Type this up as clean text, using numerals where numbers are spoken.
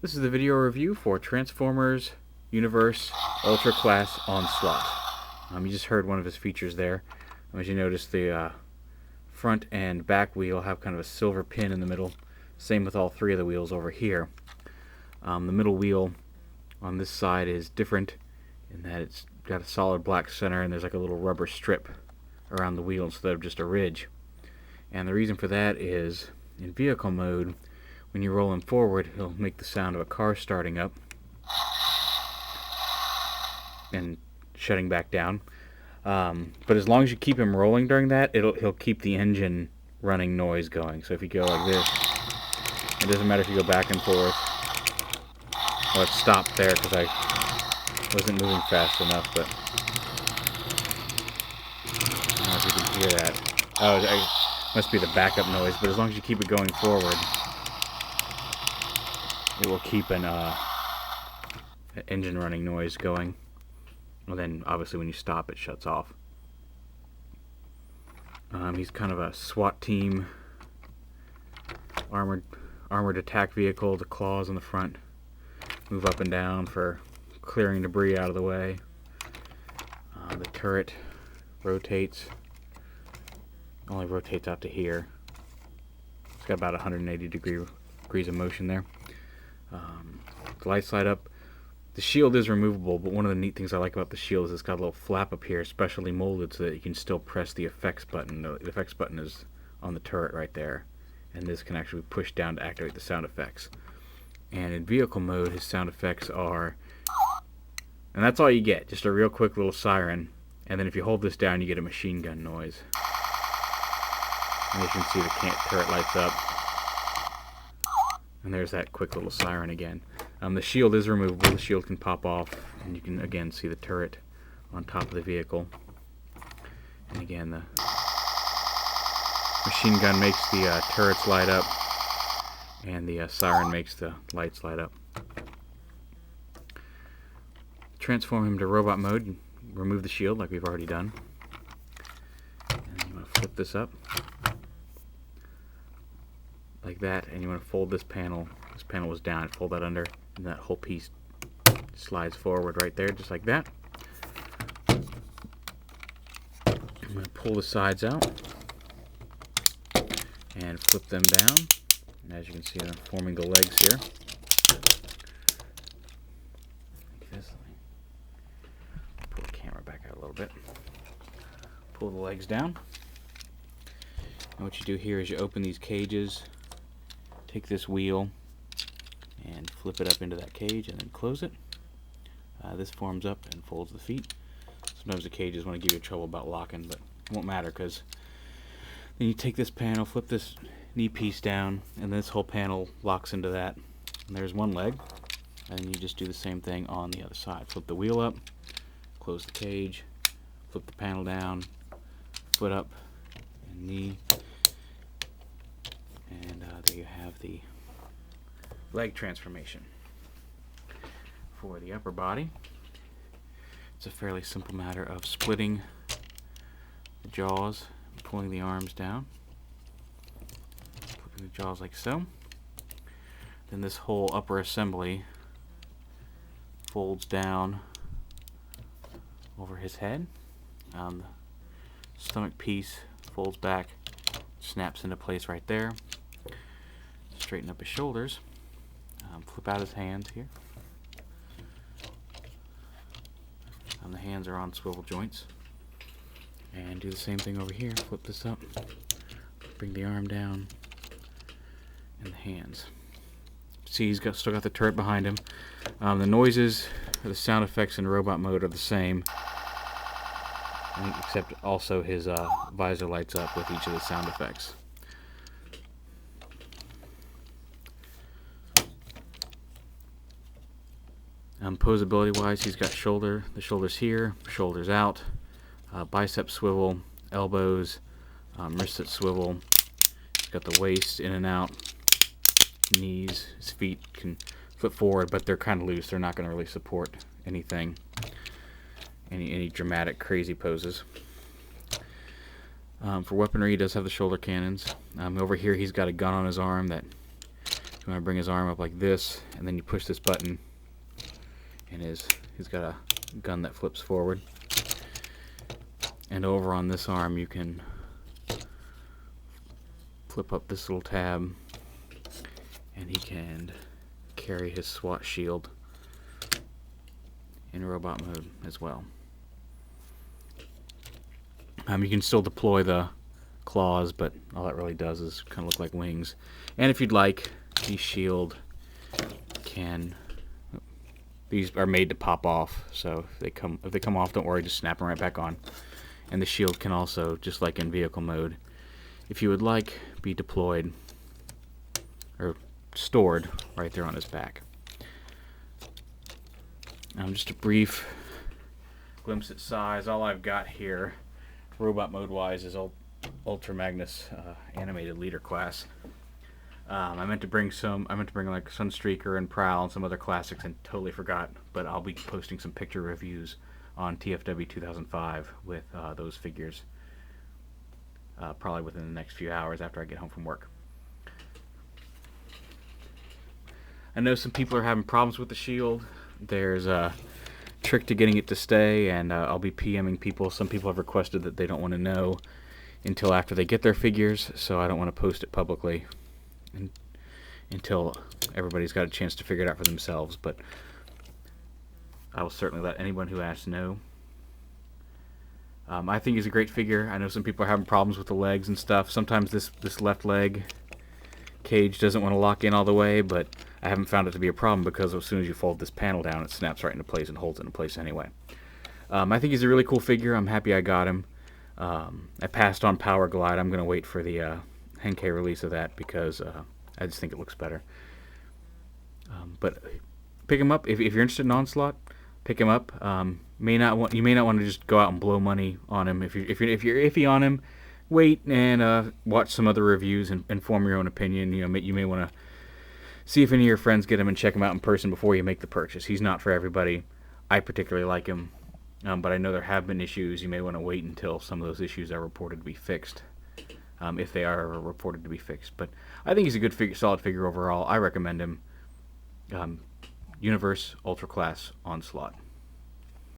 This is the video review for Transformers Universe Ultra Class Onslaught. You just heard one of his features there. As you notice, the front and back wheel have kind of a silver pin in the middle. Same with all three of the wheels over here. The middle wheel on this side is different in that it's got a solid black center and there's like a little rubber strip around the wheel instead of just a ridge. And the reason for that is in vehicle mode, when you roll him forward, he'll make the sound of a car starting up and shutting back down. But as long as you keep him rolling during that, he'll keep the engine running noise going. So if you go like this, it doesn't matter if you go back and forth. Well, it stopped there because I wasn't moving fast enough, but I don't know if you can hear that. Oh, it must be the backup noise, but as long as you keep it going forward, it will keep an engine running noise going. Well, then obviously when you stop, it shuts off. He's kind of a SWAT team armored attack vehicle. The claws on the front move up and down for clearing debris out of the way. The turret rotates. Only rotates out to here. It's got about 180 degrees of motion there. The lights light up. The shield is removable, but one of the neat things I like about the shield is it's got a little flap up here, specially molded so that you can still press the effects button. The effects button is on the turret right there, and this can actually be pushed down to activate the sound effects. And in vehicle mode, his sound effects are, and that's all you get, just a real quick little siren, and then if you hold this down, you get a machine gun noise. And as you can see, the turret lights up. And there's that quick little siren again. The shield is removable. The shield can pop off, and you can again see the turret on top of the vehicle. And again, the machine gun makes the turrets light up, and the siren makes the lights light up. Transform him to robot mode. Remove the shield like we've already done. And you want to flip this up like that, and you want to fold this panel. This panel was down, fold that under, and that whole piece slides forward right there, just like that. I'm going to pull the sides out and flip them down. And as you can see, I'm forming the legs here. Like this. Pull the camera back out a little bit. Pull the legs down. And what you do here is you open these cages. Take this wheel and flip it up into that cage and then close it. This forms up and folds the feet. Sometimes the cages want to give you trouble about locking, but it won't matter because then you take this panel, flip this knee piece down, and this whole panel locks into that. And there's one leg, and you just do the same thing on the other side. Flip the wheel up, close the cage, flip the panel down, foot up, and knee. And there you have the leg transformation. For the upper body, it's a fairly simple matter of splitting the jaws, pulling the arms down, flipping the jaws like so. Then this whole upper assembly folds down over his head. The stomach piece folds back, snaps into place right there. Straighten up his shoulders, flip out his hands here. The hands are on swivel joints. And do the same thing over here. Flip this up, bring the arm down, and the hands. See, he's still got the turret behind him. The noises, the sound effects in robot mode are the same, except also his visor lights up with each of the sound effects. Posability wise, he's got the shoulders here, shoulders out, bicep swivel, elbows, wrist at swivel. He's got the waist in and out, knees, his feet can flip forward, but they're kind of loose. They're not going to really support anything, any dramatic, crazy poses. For weaponry, he does have the shoulder cannons. Over here, he's got a gun on his arm that You want to bring his arm up like this, and then you push this button, and he's got a gun that flips forward. And over on this arm, you can flip up this little tab, and he can carry his SWAT shield in robot mode as well. You can still deploy the claws, but all that really does is kind of look like wings. And if you'd like, the shield these are made to pop off, so if they come off, don't worry, just snap them right back on. And the shield can also, just like in vehicle mode, if you would like, be deployed or stored right there on his back. Just a brief glimpse at size. All I've got here, robot mode wise, is Ultra Magnus animated leader class. I meant to bring like Sunstreaker and Prowl and some other classics and totally forgot, but I'll be posting some picture reviews on TFW 2005 with those figures probably within the next few hours after I get home from work. I know some people are having problems with the shield. There's a trick to getting it to stay, and I'll be PMing people. Some people have requested that they don't want to know until after they get their figures, so I don't want to post it publicly until everybody's got a chance to figure it out for themselves, but I will certainly let anyone who asks know. I think he's a great figure. I know some people are having problems with the legs and stuff. Sometimes this left leg cage doesn't want to lock in all the way, but I haven't found it to be a problem because as soon as you fold this panel down, it snaps right into place and holds it in place anyway. I think he's a really cool figure. I'm happy I got him. I passed on Power Glide. I'm going to wait for the Henkei release of that because I just think it looks better. But pick him up if you're interested in Onslaught. Pick him up. You may not want to just go out and blow money on him. If you're iffy on him, wait and watch some other reviews and form your own opinion. You may want to see if any of your friends get him and check him out in person before you make the purchase. He's not for everybody. I particularly like him, but I know there have been issues. You may want to wait until some of those issues are reported to be fixed, if they are reported to be fixed. But I think he's a good figure, solid figure overall. I recommend him. Universe Ultra Class Onslaught.